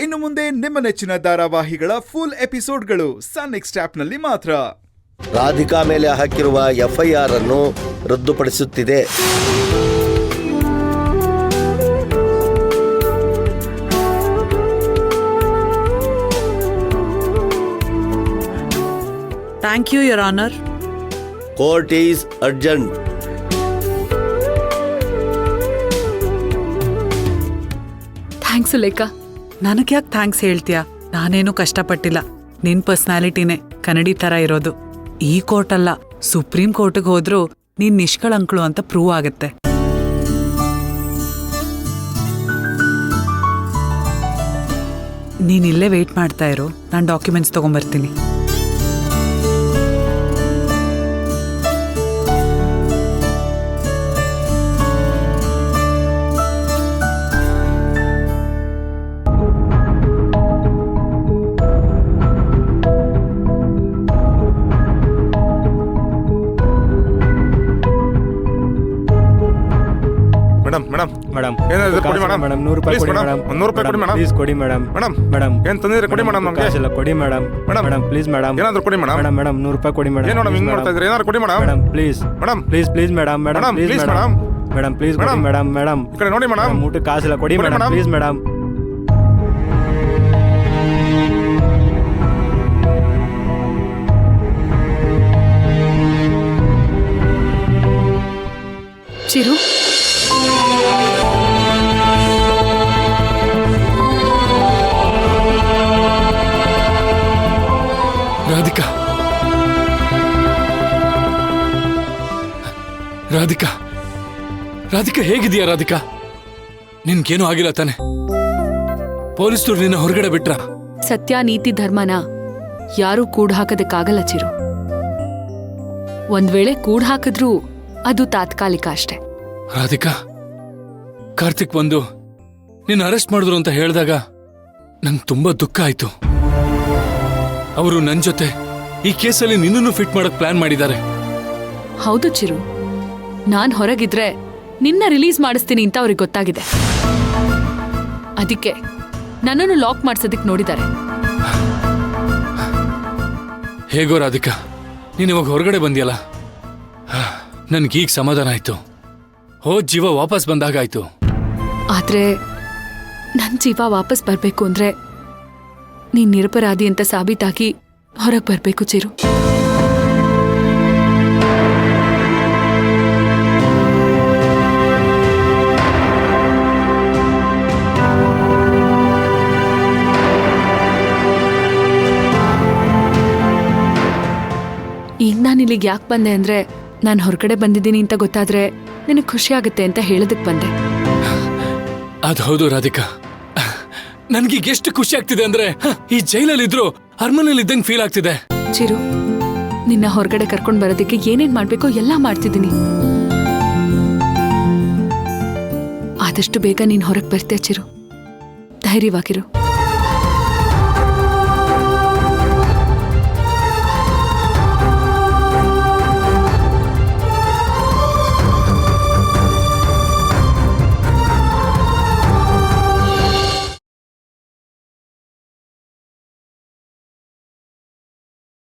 ಇನ್ನು ಮುಂದೆ ನಿಮ್ಮ ನೆಚ್ಚಿನ ಧಾರಾವಾಹಿಗಳ ಫುಲ್ ಎಪಿಸೋಡ್ಗಳು ಸನ್ ನೆಕ್ಸ್ಟ್ ಆಪ್ನಲ್ಲಿ ಮಾತ್ರ. ರಾಧಿಕಾ ಮೇಲೆ ಹಾಕಿರುವ ಎಫ್ಐಆರ್ ಅನ್ನು ರದ್ದುಪಡಿಸುತ್ತಿದೆ. Thank you your honour. Court is urgent. Thanks Lekha. ನನಗೆ ಯಾಕೆ ಥ್ಯಾಂಕ್ಸ್ ಹೇಳ್ತೀಯಾ? ನಾನೇನು ಕಷ್ಟಪಟ್ಟಿಲ್ಲ. ನಿನ್ ಪರ್ಸನಾಲಿಟಿನೇ ಕನ್ನಡಿ ತರ ಇರೋದು. ಈ ಕೋರ್ಟ್ ಅಲ್ಲ, ಸುಪ್ರೀಂ ಕೋರ್ಟ್ಗೆ ಹೋದ್ರೂ ನೀನ್ ನಿಷ್ಕಳಂಕಳು ಅಂತ ಪ್ರೂವ್ ಆಗತ್ತೆ. ನೀನ್ ಇಲ್ಲೇ ವೇಟ್ ಮಾಡ್ತಾ ಇರು, ನಾನು ಡಾಕ್ಯುಮೆಂಟ್ಸ್ ತಗೊಂಡ್ಬರ್ತೀನಿ. ಮೇಡಮ್ ಮೇಡಮ್ ಏನಾದ್ರು ಕೊಡಿ ಮೇಡಮ್. ಮೇಡಮ್ 100 ರೂಪಾಯಿ ಕೊಡಿ ಮೇಡಮ್. 100 ರೂಪಾಯಿ ಕೊಡಿ ಮೇಡಮ್. ಪ್ಲೀಸ್ ಕೊಡಿ ಮೇಡಮ್. ಮೇಡಮ್ ಮೇಡಮ್ ಏನ್ ತಂದಿದ್ರೆ ಕೊಡಿ ಮೇಡಮ್. ನಮಗೆ ಕಾಸಿಲ್ಲ, ಕೊಡಿ ಮೇಡಮ್. Madam please madam. ಏನಾದ್ರು ಕೊಡಿ ಮೇಡಮ್. ಮೇಡಮ್ 100 ರೂಪಾಯಿ ಕೊಡಿ ಮೇಡಮ್. ಏನು ಮೇಡಮ್ ಹಿಂಗ್ ಮಾಡ್ತಾ ಇದ್ರಿ? ಏನಾದ್ರು ಕೊಡಿ madam. Madam please. Madam please please madam. Madam please madam. Madam please ಕೊಡಿ ಮೇಡಮ್. ಮೇಡಮ್ ಈ ಕಡೆ ನೋಡಿ ಮೇಡಮ್. ಊಟಕ್ಕೆ ಕಾಸಿಲ್ಲ, ಕೊಡಿ ಕೊಡಿ madam. Madam. Please madam. Chiru, Radhika, Radhika, Radhika ಹೇಗಿದೀಯಾ? ರಾಧಿಕಾ, ನಿನ್ಗೇನು ಆಗಿಲ್ಲ ತಾನೆ? ಪೊಲೀಸರು ನಿನ್ನ ಹೊರಗಡೆ ಬಿಟ್ರ? ಸತ್ಯ ನೀತಿ ಧರ್ಮನ ಯಾರೂ ಕೂಡ್ ಹಾಕೋದಕ್ಕಾಗಲ್ಲ ಚಿರು. ಒಂದ್ ವೇಳೆ ಕೂಡ್ ಹಾಕಿದ್ರೂ ಅದು ತಾತ್ಕಾಲಿಕ ಅಷ್ಟೆ. ರಾಧಿಕಾ, ಕಾರ್ತಿಕ್ ಬಂದು ನಿನ್ನ ಅರೆಸ್ಟ್ ಮಾಡಿದ್ರು ಅಂತ ಹೇಳಿದಾಗ ನಂಗೆ ತುಂಬಾ ದುಃಖ ಆಯ್ತು. ಅವರು ನನ್ ಜೊತೆ ಈ ಕೇಸಲ್ಲಿ ನಿನ್ನನ್ನು ಫಿಟ್ ಮಾಡಕ್ ಪ್ಲಾನ್ ಮಾಡಿದ್ದಾರೆ. ಹೌದು ಚಿರು, ನಾನ್ ಹೊರಗಿದ್ರೆ ನಿನ್ನ ರಿಲೀಸ್ ಮಾಡಿಸ್ತೀನಿ ಅಂತ ಅವ್ರಿಗೆ ಗೊತ್ತಾಗಿದೆ. ಅದಕ್ಕೆ ನನ್ನನ್ನು ಲಾಕ್ ಮಾಡ್ಸೋದಕ್ಕೆ ನೋಡಿದ್ದಾರೆ. ಹೇಗೋ ರಾಧಿಕಾ, ನೀನ್ ಇವಾಗ ಹೊರಗಡೆ ಬಂದಿಯಲ್ಲ, ನನ್ಗೀಗ ಸಮಾಧಾನ ಆಯ್ತು. ಹೋದ್ ಜೀವ ವಾಪಸ್ ಬಂದಾಗಾಯ್ತು. ಆದ್ರೆ ನನ್ ಜೀವ ವಾಪಸ್ ಬರ್ಬೇಕು ಅಂದ್ರೆ ನೀನ್ ನಿರಪರಾಧಿ ಅಂತ ಸಾಬೀತಾಗಿ ಹೊರಗೆ ಬರ್ಬೇಕು ಚಿರು. ಈಗ ನಾನು ಇಲ್ಲಿಗೆ ಯಾಕೆ ಬಂದೆ ಅಂದ್ರೆ, ನಾನು ಹೊರಗಡೆ ಬಂದಿದ್ದೀನಿ ಅಂತ ಗೊತ್ತಾದ್ರೆ ನಿನಗೆ ಖುಷಿ ಆಗುತ್ತೆ ಅಂತ ಹೇಳೋದಕ್ಕೆ ಬಂದೆ. ಅದ್ ಹೌದು ರಾಧಿಕಾ, ನನ್ಗೀಗ ಎಷ್ಟು ಖುಷಿ ಆಗ್ತಿದೆ ಅಂದ್ರೆ ಈ ಜೈಲಲ್ಲಿ ಇದ್ರು ಅರಮನೆಯಲ್ಲಿ ಇದ್ದಂಗೆ ಫೀಲ್ ಆಗ್ತಿದೆ. ಚಿರು, ನಿನ್ನ ಹೊರಗಡೆ ಕರ್ಕೊಂಡು ಬರೋದಕ್ಕೆ ಏನೇನ್ ಮಾಡ್ಬೇಕೋ ಎಲ್ಲ ಮಾಡ್ತಿದ್ದೀನಿ. ಆದಷ್ಟು ಬೇಗ ನೀನ್ ಹೊರಗೆ ಬರ್ತೀಯ ಚಿರು, ಧೈರ್ಯವಾಗಿರು.